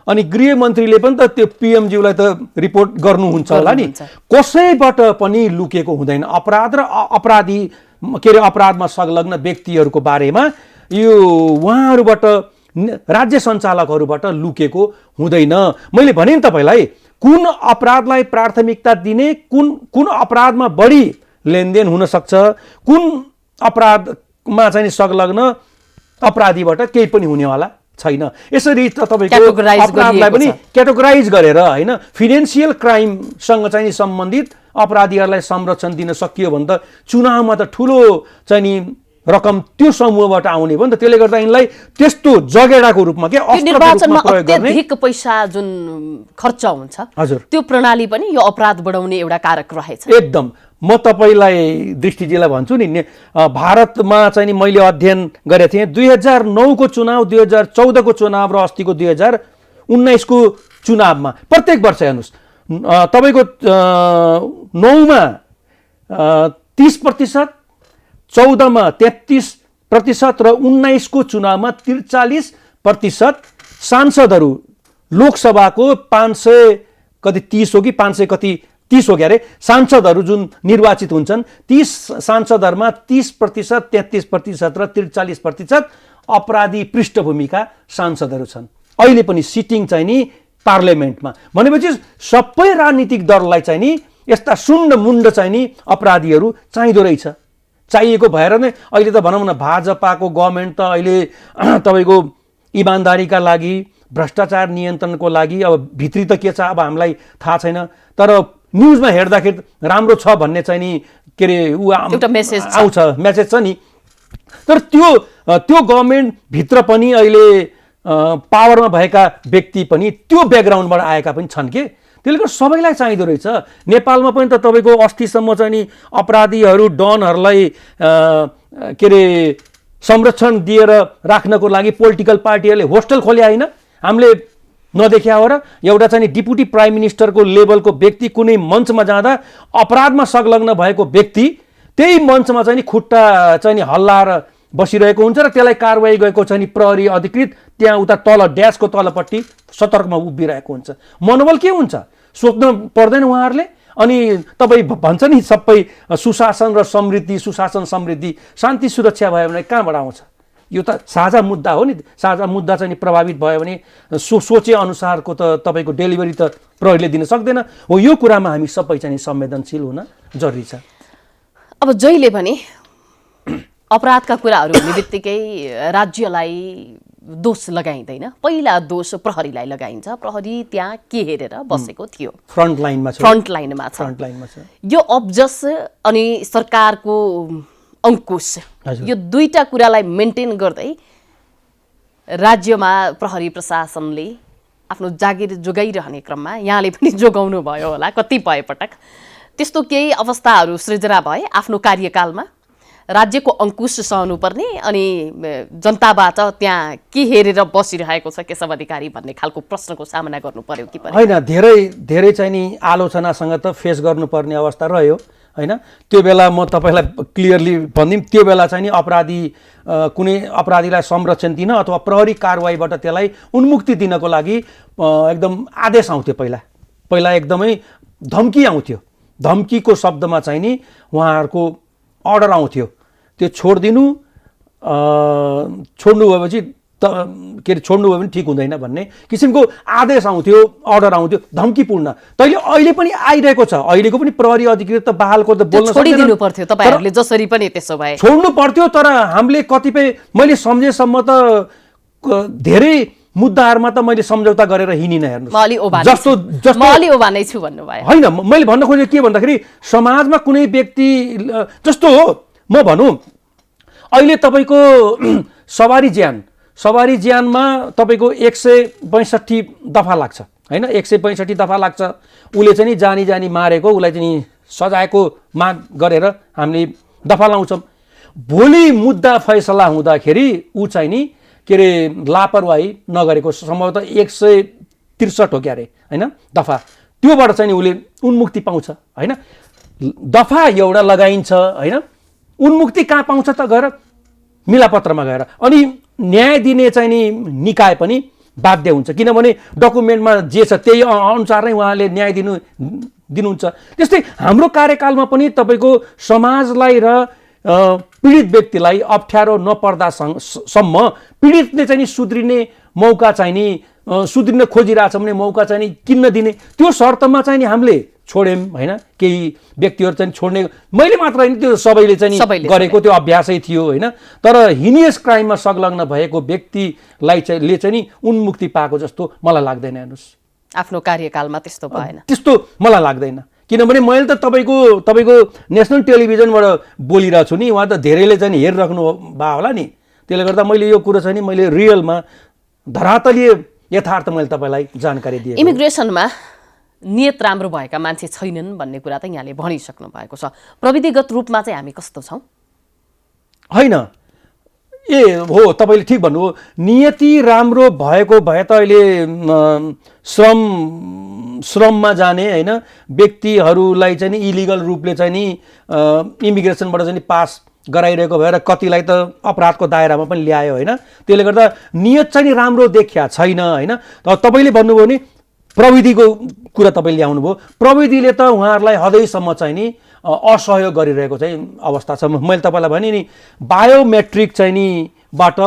अनि गृहमन्त्रीले पनि त त्यो पिएमज्यूलाई त रिपोर्ट गर्नुहुन्छ होला नि। कसैबाट पनि लुकेको हुँदैन। अपराध र अपराधमा संलग्न व्यक्तिहरूको बारेमा यो उहाँहरूबाट, राज्य सञ्चालकहरूबाट लुकेको हुँदैन। मैले भने नि तपाईँलाई कुन अपराधलाई प्राथमिकता दिने, कुन अपराधमा बढी लेनदेन हुन सक्छ, कुन अपराधमा चाहिँ संलग्न अपराधीबाट केही पनि हुनेवाला छैन। यसरी त तपाईँको अपराधलाई पनि क्याटेगोराइज गरेर होइन, फिनेन्सियल क्राइमसँग चाहिँ सम्बन्धित अपराधीहरूलाई संरक्षण दिन सकियो भने त चुनावमा त ठुलो चाहिँ नि रकम त्यो समूहबाट आउने भयो नि त। त्यसले गर्दा यिनलाई त्यस्तो जगेडाको रूपमा के निर्वाचनमा अत्यधिक पैसा जुन खर्च हुन्छ, हजुर, त्यो प्रणाली पनि यो अपराध बढाउने एउटा कारक रहेछ। एकदम। म तपाईँलाई दृष्टिजीलाई भन्छु नि, भारतमा चाहिँ नि मैले अध्ययन गरेको थिएँ 2009 को चुनाव, 2014 को चुनाव र अस्तिको 2019 को चुनावमा प्रत्येक वर्ष हेर्नुहोस् तपाईँको 9मा 30%, 14मा 33% र 19 को चुनावमा 43% सांसदहरू, लोकसभाको 500 कति 30 हो कि 500 कति 30 हो क्यारे सांसदहरू जुन निर्वाचित हुन्छन्, 30 सांसदहरूमा 30%, 33% र 43% अपराधी पृष्ठभूमिका सांसदहरू छन् अहिले पनि सिटिङ चाहिँ नि पार्लियामेन्टमा। भनेपछि सबै राजनीतिक दललाई चाहिँ नि यस्ता सुण्ड मुण्ड चाहिँ नि अपराधीहरू चाहिँदो रहेछ। चाहिएको भएर नै अहिले त भनौँ न भाजपाको गभर्मेन्ट त अहिले तपाईँको इमान्दारीका लागि, भ्रष्टाचार नियन्त्रणको लागि, अब भित्री त के छ अब हामीलाई थाहा छैन, तर न्युजमा हेर्दाखेरि राम्रो छ भन्ने चाहिँ नि के अरे एउटा मेसेज छ नि। तर त्यो गभर्मेन्टभित्र पनि अहिले पावरमा भएका व्यक्ति पनि त्यो ब्याकग्राउन्डबाट आएका पनि छन् के। त्यसले गर्दा सबैलाई चाहिँदो रहेछ। नेपालमा पनि त तपाईँको अस्तिसम्म चाहिँ नि अपराधीहरू, डनहरूलाई के अरे संरक्षण दिएर राख्नको लागि पोलिटिकल पार्टीहरूले होस्टल खोल्या होइन, हामीले नदेखिया हो र। एउटा चाहिँ डिप्युटी प्राइम मिनिस्टरको लेभलको व्यक्ति कुनै मञ्चमा जाँदा अपराधमा संलग्न भएको व्यक्ति त्यही मञ्चमा चाहिँ नि खुट्टा चाहिँ नि हल्लाएर बसिरहेको हुन्छ र त्यसलाई कारवाही गरेको चाहिँ नि प्रहरी अधिकृत त्यहाँ उता तल ड्यासको तलपट्टि सतर्कमा उभिरहेको हुन्छ। मनोबल के हुन्छ सोच्नु पर्दैन उहाँहरूले। अनि तपाईँ भन्छ नि सबै सुशासन र समृद्धि, सुशासन समृद्धि, शान्ति सुरक्षा भयो भने कहाँबाट आउँछ? यो त साझा मुद्दा हो नि। साझा मुद्दा चाहिँ नि प्रभावित भयो भने सोचे अनुसारको त तपाईँको डेलिभरी त प्रहरीले दिन सक्दैन हो। यो कुरामा हामी सबै चाहिँ संवेदनशील हुन जरुरी छ। अब जहिले पनि अपराधका कुराहरू हुने बित्तिकै राज्यलाई दोष लगाइँदैन, पहिला दोष प्रहरीलाई लगाइन्छ। प्रहरी त्यहाँ के हेरेर बसेको थियो? फ्रन्ट लाइनमा छ। यो अब्जस अनि सरकारको अंकुश, यो दुईटा कुरालाई मेन्टेन गर्दै राज्यमा प्रहरी प्रशासनले आफ्नो जागिर जोगाइरहने क्रममा यहाँले पनि जोगाउनु भयो होला कतिपय पटक। त्यस्तो केही अवस्थाहरू सृजना भए आफ्नो कार्यकालमा? राज्यको अंकुश सहनुपर्ने अनि जनताबाट त्यहाँ के हेरेर बसिरहेको छ केशव अधिकारी भन्ने खालको प्रश्नको सामना गर्नु पर्यो कि होइन? धेरै चाहिँ नि आलोचनासँग त फेस गर्नुपर्ने अवस्था रह्यो होइन। त्यो बेला म तपाईँलाई क्लियरली भनिदिउँ, त्यो बेला चाहिँ नि कुनै अपराधीलाई संरक्षण दिन अथवा प्रहरी कारवाहीबाट त्यसलाई उन्मुक्ति दिनको लागि एकदम आदेश आउँथ्यो। पहिला एकदमै धम्की आउँथ्यो। धम्कीको शब्दमा चाहिँ नि उहाँहरूको अर्डर आउँथ्यो त्यो छोडिदिनु छोड्नु भएपछि के अरे छोड्नु भयो भने ठिक हुँदैन भन्ने किसिमको आदेश आउँथ्यो अर्डर आउँथ्यो धम्कीपूर्ण तैले अहिले पनि आइरहेको छ अहिलेको पनि प्रहरी अधिकृत त बहालको त बोल्न छोडिदिनु पर्थ्यो तपाईहरुले जसरी पनि त्यसो भए छोड्नु पर्थ्यो तर हामीले कतिपय मैले सम्झेसम्म त धेरै मुद्दाहरुमा त मैले सम्झौता गरेर हिँडिन हेर्नु जस्तो अलि ओभानै छु भन्नुभयो हैन मैले भन्न खोजेको के भन्दाखेरि समाजमा कुनै व्यक्ति जस्तो हो म भनौं अहिले तपाईको सवारी ज्यानमा तपाईको 165 दफा लाग्छ हैन 165 दफा लाग्छ उले चाहिँ नि जानी मारेको उलाई चाहिँ सजायको माग गरेर हामीले दफा लाउँछौं भोलि मुद्दा फैसला हुँदाखेरि उ चाहिँ नि के रे लापरवाही नगरेको सम्भवतः 163 हो क्यारे हैन दफा त्योबाट चाहिँ नि उले उन्मुक्ति पाउँछ हैन दफा एउटा लगाइन्छ हैन उन्मुक्ति कहाँ पाउँछ त गएर मिलापत्रमा गएर अनि न्याय दिने चाहिँ नि निकाय पनि बाध्य हुन्छ किनभने डकुमेन्टमा जे छ त्यही अनुसार नै उहाँले न्याय दिनुहुन्छ त्यस्तै हाम्रो कार्यकालमा पनि तपाईको समाजलाई र पीडित व्यक्तिलाई अप्ठ्यारो नपर्दासम्म पीडितले चाहिँ नि सुध्रिने मौका चाहिँ नि सुध्रिन खोजिरहेछ भने मौका चाहिँ नि किन्न दिने त्यो शर्तमा चाहिँ नि हामीले छोड्यौं हैन केही व्यक्तिहरु चाहिँ छोड्ने मैले मात्र हैन त्यो सबैले चाहिँ गरेको त्यो अभ्यासै थियो हैन तर हिनियस क्राइममा संलग्न भएको व्यक्तिलाई चाहिँ ले चाहिँ नि उन्मुक्ति पाएको जस्तो मलाई लाग्दैन हेर्नुस् आफ्नो कार्यकालमा त्यस्तो भएन त्यस्तो मलाई लाग्दैन किनभने मैले त तपाईको नेशनल टेलिभिजनबाट बोलिरहेछु नि उहाँ त धेरैले चाहिँ हेरिराख्नु भा होला नि त्यसले गर्दा मैले यो कुरा चाहिँ नि मैले रियलमा धरातलीय यथार्थ मैले तपाईलाई जानकारी दिए इमिग्रेसनमा नियत राम्रो भएका मान्छे छैनन् भन्ने कुरा त यहाँले भनिसक्नु भएको छ प्रविधिगत रूपमा चाहिँ हामी कस्तो छौं हैन ए हो तपाईले ठीक भन्नुभयो नियति राम्रो भएको भए त अहिले श्रममा जाने हैन व्यक्तिहरूलाई चाहिँ नि इलिगल रूपले चाहिँ नि इमिग्रेसनबाट चाहिँ पास गराइरहेको भएर कतिलाई त अपराधको दायरामा पनि ल्यायो हैन त्यसले गर्दा नियत चाहिँ नि राम्रो देखिया छैन हैन तपाईले भन्नुभयो नि प्रविधिको कुरा तपाईले ल्याउनु भयो प्रविधिले त उहाँहरुलाई हदैसम्म चाहिँ नि असहयोग गरिरहेको चाहिँ अवस्था छ मैले तपाईलाई भने नि बायोमेट्रिक चाहिँ नि बाट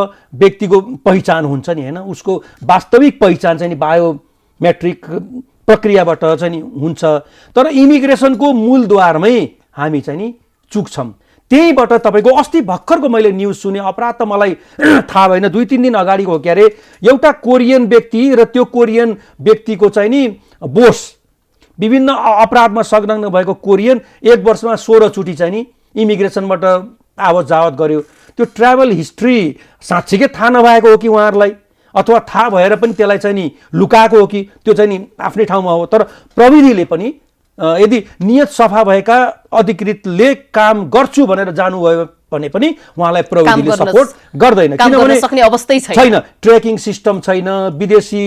व्यक्तिको पहिचान हुन्छ नि हैन उसको वास्तविक पहिचान चाहिँ नि बायोमेट्रिक प्रक्रियाबाट चाहिँ नि हुन्छ तर इमिग्रेसनको मूलद्वारमै हामी चाहिँ नि चुक्छौं त्यहीबाट तपाईको अस्ति भर्खरको मैले न्यूज सुने अपराध त मलाई थाहा भएन 2-3 दिन अगाडिको हो क्यारे एउटा कोरियन व्यक्ति र त्यो कोरियन व्यक्तिको चाहिँ नि बोस विभिन्न अपराधमा संलग्न भएको कोरियन 1 वर्षमा 16 चोटी चाहिँ नि इमिग्रेसनबाट आवत जावत गर्यो त्यो ट्राभल हिस्ट्री साच्चै थाहा नभएको हो कि उहाँहरुलाई अथवा थाहा भएर पनि त्यसलाई चाहिँ नि लुकाएको हो कि त्यो चाहिँ नि आफ्नै ठाउँमा हो तर प्रविधिले पनि यदि नियत सफा भएका अधिकृतले काम गर्छु भनेर जानुभयो भने पनि उहाँलाई प्रविधिले सपोर्ट गर्दैन किनभने सक्ने अवस्थै छैन ट्र्याकिङ सिस्टम छैन विदेशी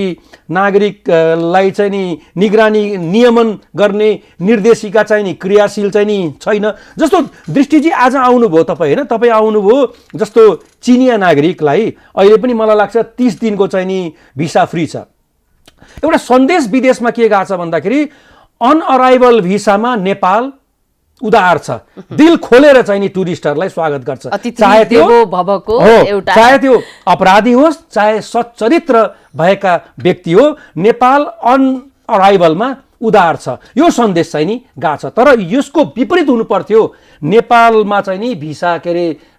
नागरिकलाई चाहिँ नि निगरानी नियमन गर्ने निर्देशिका चाहिँ नि क्रियाशील चाहिँ नि छैन जस्तो दृष्टिजी आज आउनुभयो तपाई हैन तपाई आउनुभयो जस्तो चिनिया नागरिकलाई अहिले पनि मलाई लाग्छ 30 दिनको चाहिँ नि भिसा फ्री छ एउटा सन्देश विदेशमा के गएको छ भन्दाखेरि अनअराइभल भिसामा नेपाल उदार छ दिल खोलेर चाहिँ नि टुरिस्टहरुलाई स्वागत गर्छ चाहे त्यो अपराधी होस् चाहे सच्चरित्र भएका व्यक्ति हो नेपाल अनअराइभलमा उदार छ यो सन्देश चाहिँ नि गाछ तर यसको विपरीत हुनु पर्थ्यो नेपालमा चाहिँ नि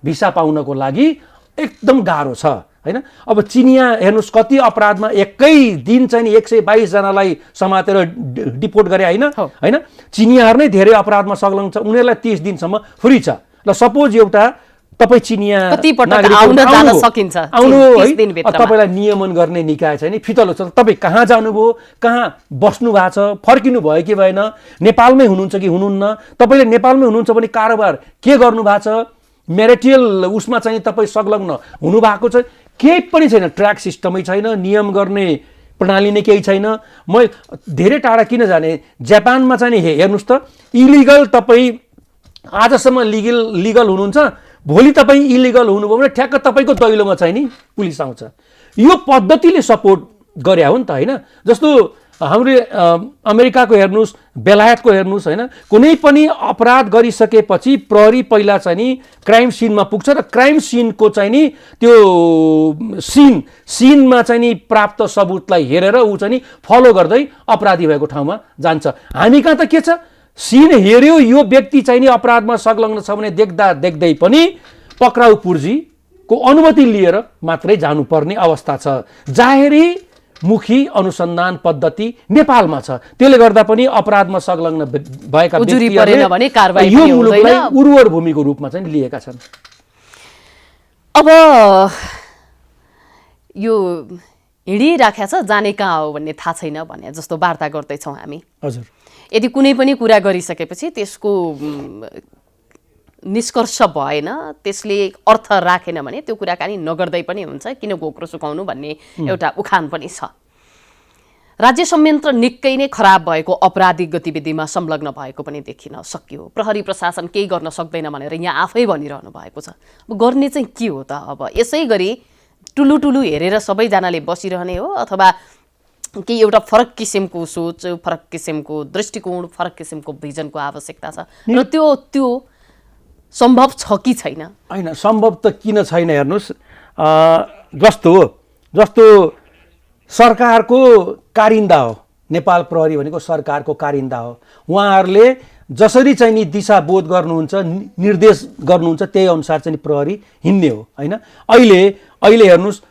भिसा पाउनको लागि एकदम गाह्रो छ हैन अब चिनिया हेर्नुस् कति अपराधमा एकै दिन चाहिँ 122 जनालाई समातेर डिपोर्ट गरे हैन चिनियाहरु नै धेरै अपराधमा संलग्न छ उनीहरुलाई 30 दिनसम्म फ्री छ ल सपोज एउटा तपाई चिनिया नागरिक आउन जान सकिन्छ 30 दिन भित्रमा तपाईलाई नियमन गर्ने निकाय चाहिँ नि फितलो छ तपाई कहाँ जानुभयो कहाँ बस्नु भएको छ फर्किनु भयो कि भएन नेपालमै हुनुहुन्छ कि हुनुहुन्न तपाईले नेपालमै हुनुहुन्छ भने कारोबार के गर्नु भएको छ म्यारिटल उसमा चाहिँ तपाई संलग्न हुनु भएको छ केही पनि छैन ट्र्याक सिस्टमै छैन नियम गर्ने प्रणाली नै केही छैन म धेरै टाढा किन जाने जापानमा चाहिँ हेर्नुस् त इलिगल तपाई आजसम्म लिगल हुनुहुन्छ भोलि तपाई इलिगल हुनुभयो भने ठ्याक्क तपाईको दैलोमा चाहिँ नि पुलिस आउँछ यो पद्धतिले सपोर्ट गरे हो नि त हैन जस्तो हाम्रो अमेरिकाको हेर्नुहोस्, बेलायतको हेर्नुहोस् होइन, कुनै पनि अपराध गरिसकेपछि प्रहरी पहिला चाहिँ नि क्राइम सिनमा पुग्छ र क्राइम सिनको चाहिँ नि त्यो सिनमा चाहिँ नि प्राप्त सबुतलाई हेरेर ऊ चाहिँ नि फलो गर्दै अपराधी भएको ठाउँमा जान्छ। हामी कहाँ त के छ, सिन हेऱ्यो यो व्यक्ति चाहिँ नि अपराधमा संलग्न छ भने देख्दा देख्दै पनि पक्राउ पुर्जीको अनुमति लिएर मात्रै जानुपर्ने अवस्था छ। जाहेरी मुखी अनुसन्धान पद्धति नेपालमा छ, त्यसले गर्दा पनि अपराधमा संलग्न भएका व्यक्तिहरूले यो मुलुकलाई उर्वर भूमिको रूपमा चाहिँ लिएका छन्। अब यो हिँडिराखेको छ, जाने कहाँ हो भन्ने थाहा छैन भने जस्तो वार्ता गर्दैछौँ हामी। हजुर, यदि कुनै पनि कुरा गरिसकेपछि त्यसको निष्कर्ष भएन, त्यसले अर्थ राखेन भने त्यो कुराकानी नगर्दै पनि हुन्छ, किन घोक्रो सुकाउनु भन्ने एउटा उखान पनि छ। राज्य संयन्त्र निकै नै खराब भएको आपराधिक गतिविधिमा संलग्न भएको पनि देखिन सकियो। प्रहरी प्रशासन केही गर्न सक्दैन भनेर यहाँ आफै भनिरहनु भएको छ। अब गर्ने चाहिँ के हो त? अब यसै गरी टुलु टुलु हेरेर सबैजनाले बसिरहने हो अथवा कि एउटा फरक किसिमको सोच, फरक किसिमको दृष्टिकोण, फरक किसिमको भिजनको आवश्यकता छ र त्यो सम्भव छ कि छैन? होइन, सम्भव त किन छैन हेर्नुहोस्, जस्तो सरकारको कारिन्दा हो, नेपाल प्रहरी भनेको सरकारको कारिन्दा हो। उहाँहरूले जसरी चाहिँ नि दिशाबोध गर्नुहुन्छ, निर्देश गर्नुहुन्छ, त्यही अनुसार चाहिँ प्रहरी हिँड्ने हो होइन। अहिले हेर्नुहोस्,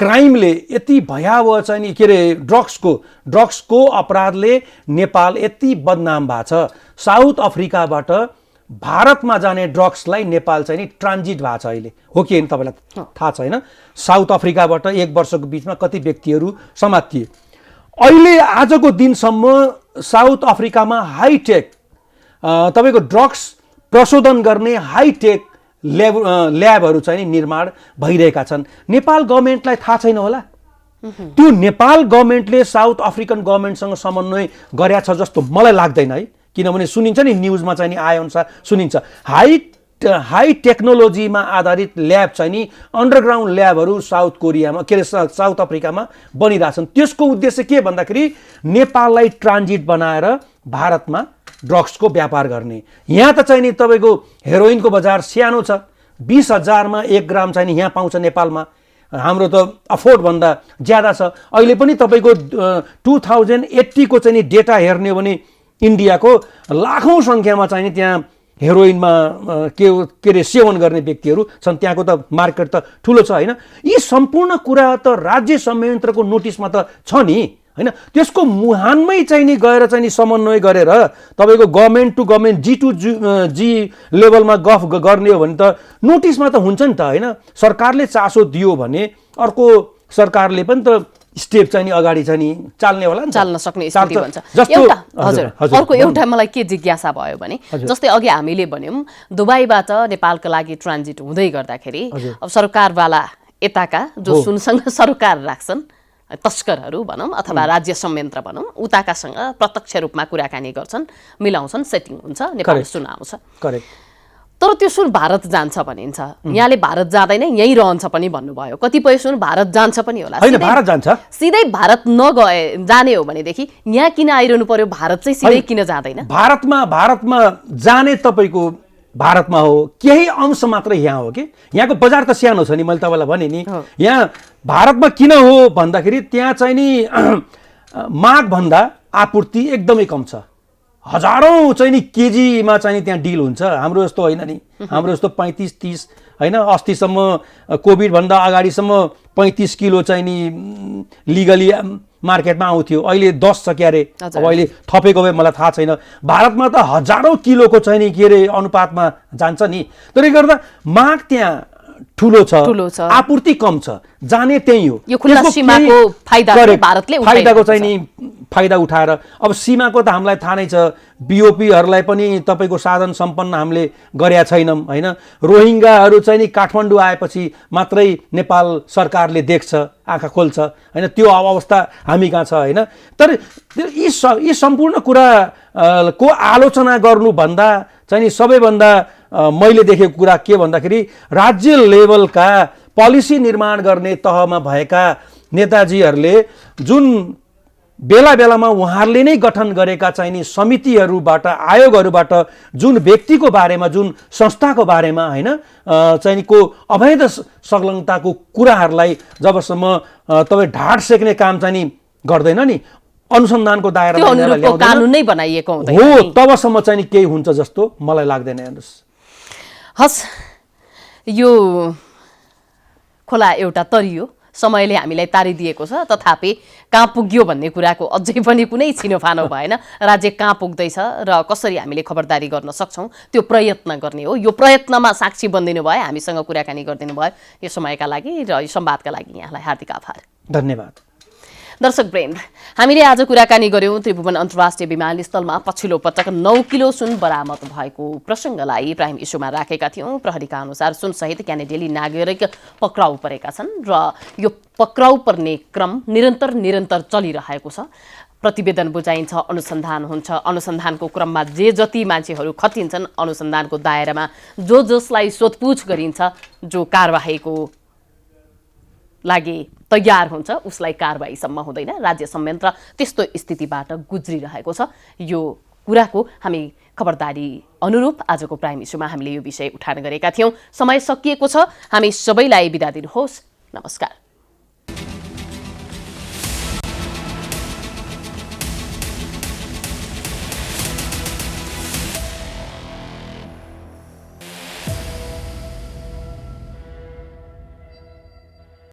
क्राइमले यति भयावह चाहिँ नि के अरे ड्रग्सको अपराधले नेपाल यति बदनाम भएको छ। साउथ अफ्रिकाबाट भारतमा जाने ड्रग्सलाई नेपाल चाहिँ नि ट्रान्जिट भएको छ अहिले, हो कि होइन तपाईँलाई थाहा छैन? साउथ अफ्रिकाबाट 1 वर्षको बिचमा कति व्यक्तिहरू समातिए। अहिले आजको दिनसम्म साउथ अफ्रिकामा हाइटेक तपाईँको ड्रग्स प्रशोधन गर्ने हाइटेक ल्याबहरू चाहिँ निर्माण भइरहेका छन्। नेपाल गभर्मेन्टलाई थाहा छैन होला? त्यो नेपाल गभर्मेन्टले साउथ अफ्रिकन गभर्मेन्टसँग समन्वय गरेछ जस्तो मलाई लाग्दैन है, किनभने सुनिन्छ नि न्युजमा चाहिँ नि आएअनुसार सुनिन्छ। हाई टेक्नोलोजीमा आधारित ल्याब चाहिँ नि अन्डरग्राउन्ड ल्याबहरू साउथ कोरियामा के अरे साउथ अफ्रिकामा बनिरहेछन्। त्यसको उद्देश्य के भन्दाखेरि नेपाललाई ट्रान्जिट बनाएर भारतमा ड्रग्सको व्यापार गर्ने। यहाँ त चाहिँ नि तपाईँको हेरोइनको बजार सानो छ, 20,000मा 1 ग्राम चाहिँ नि यहाँ पाउँछ नेपालमा। हाम्रो त अफोर्डभन्दा ज्यादा छ। अहिले पनि तपाईँको 2080 को चाहिँ नि डेटा हेर्ने हो भने इन्डियाको लाखौँ सङ्ख्यामा चाहिँ नि त्यहाँ हेरोइनमा के अरे सेवन गर्ने व्यक्तिहरू छन्। त्यहाँको त मार्केट त ठुलो छ होइन। यी सम्पूर्ण कुरा त राज्य संयन्त्रको नोटिसमा त छ नि होइन। त्यसको मुहानमै चाहिँ नि गएर चाहिँ नि समन्वय गरेर तपाईँको government to government G to G लेभलमा गफ गर्ने हो भने त नोटिसमा त हुन्छ नि त होइन। सरकारले चासो दियो भने अर्को सरकारले पनि त स्टेप चाहिँ नि अगाडि चाहिँ नि चाल्ने होला नि, चाल्न सक्ने स्थिति हुन्छ। एउटा हजुर अर्को एउटा मलाई के जिज्ञासा भयो भने जस्तै अघि हामीले भन्यौँ दुबईबाट नेपालको लागि ट्रान्जिट हुँदै गर्दाखेरि अब सरकारवाला यताका जो सुनसँग सरकार राख्छन् तस्करहरू भनौँ अथवा राज्य संयन्त्र भनौँ उताकासँग प्रत्यक्ष रूपमा कुराकानी गर्छन्, मिलाउँछन्, सेटिङ हुन्छ, नेपाल सुन आउँछ। तर त्यो सुन भारत जान्छ भनिन्छ। यहाँले भारत जाँदैन यहीँ रहन्छ पनि भन्नुभयो। कतिपय सुन भारत जान्छ पनि होला। होइन, भारत जान्छ। सिधै भारत जाने हो भनेदेखि यहाँ किन आइरहनु पर्यो? भारत चाहिँ सिधै किन जाँदैन? भारतमा जाने तपाईँको भारतमा हो, केही अंश मात्र यहाँ हो कि। यहाँको बजार त सानो छ नि, मैले तपाईँलाई भने नि। यहाँ भारतमा किन हो भन्दाखेरि त्यहाँ चाहिँ नि मागभन्दा आपूर्ति एकदमै कम छ। हजारौँ चाहिँ नि केजीमा चाहिँ नि त्यहाँ डिल हुन्छ। हाम्रो जस्तो होइन नि, हाम्रो जस्तो 35-30 होइन। अस्तिसम्म कोभिडभन्दा अगाडिसम्म 35 किलो चाहिँ नि लिगली मार्केटमा आउँथ्यो, अहिले 10 छ क्यारे। अब अहिले थपेको भए मलाई थाहा छैन। भारतमा त हजारौँ किलोको चाहिँ नि के अरे अनुपातमा जान्छ नि। त्यसले गर्दा माग त्यहाँ ठुलो छ, आपूर्ति कम छ, जाने त्यही हो। यो खुल्ला सीमाको फाइदाको चाहिँ नि फाइदा उठाएर अब सीमाको त हामीलाई थाहा नै छ। बिओपीहरूलाई पनि तपाईँको साधन सम्पन्न हामीले गरेका छैनौँ होइन। रोहिङ्गाहरू चाहिँ नि काठमाडौँ आएपछि मात्रै नेपाल सरकारले देख्छ, आँखा खोल्छ होइन। त्यो अवस्था हामी कहाँ छ होइन। तर यी सम्पूर्ण कुरा को आलोचना गर्नुभन्दा चाहिँ नि सबैभन्दा मैले देखेको कुरा के भन्दाखेरि राज्य लेभलका पोलिसी निर्माण गर्ने तहमा भएका नेताजीहरूले जुन बेला बेलामा उहाँहरूले नै गठन गरेका चाहिँ नि समितिहरूबाट आयोगहरूबाट जुन व्यक्तिको बारेमा जुन संस्थाको बारेमा होइन चाहिँ नि को अवैध संलग्नताको कुराहरूलाई जबसम्म तपाईँ ढाड सेक्ने काम चाहिँ नि गर्दैन नि अनुसन्धानको दायरामा त्यो अनुरूपको कानुन नै बनाइएको हुँदैन हो तबसम्म चाहिँ नि केही हुन्छ जस्तो मलाई लाग्दैन। हेर्नुहोस् हस् यो खोला एउटा तरियो समयले हामीलाई तारिदिएको छ तथापि कहाँ पुग्यो भन्ने कुराको अझै पनि कुनै छिनोफानो भएन। राज्य कहाँ पुग्दैछ र कसरी हामीले खबरदारी गर्न सक्छौँ त्यो प्रयत्न गर्ने हो। यो प्रयत्नमा साक्षी बनिदिनु भयो, हामीसँग कुराकानी गरिदिनु भयो। यो समयका लागि र यो संवादका लागि यहाँलाई हार्दिक आभार, धन्यवाद। दर्शकवृन्द, हामीले आज कुराकानी गर्यौं त्रिभुवन अन्तर्राष्ट्रिय विमानस्थलमा पछिल्लो पटक 9 किलो सुन बरामद भएको प्रसङ्गलाई प्राइम इस्युमा राखेका थियौं। प्रहरीका अनुसार सुनसहित क्यानेडियली नागरिक पक्राउ परेका छन् र यो पक्राउ पर्ने क्रम निरन्तर चलिरहेको छ। प्रतिवेदन बुझाइन्छ, अनुसन्धान हुन्छ, अनुसन्धानको क्रममा जे जति मान्छेहरू खटिन्छन्, अनुसन्धानको दायरामा जसलाई सोधपुछ गरिन्छ, जो कारबाहीको लागि तयार हुन्छ उसलाई कारबाहीसम्म हुँदैन। राज्य संयन्त्र त्यस्तो स्थितिबाट गुज्रिरहेको छ। यो कुराको हामी खबरदारी अनुरूप आजको प्राइम इस्युमा हामीले यो विषय उठान गरेका थियौं। समय सकिएको छ, हामी सबैलाई बिदा दिनुहोस्। नमस्कार।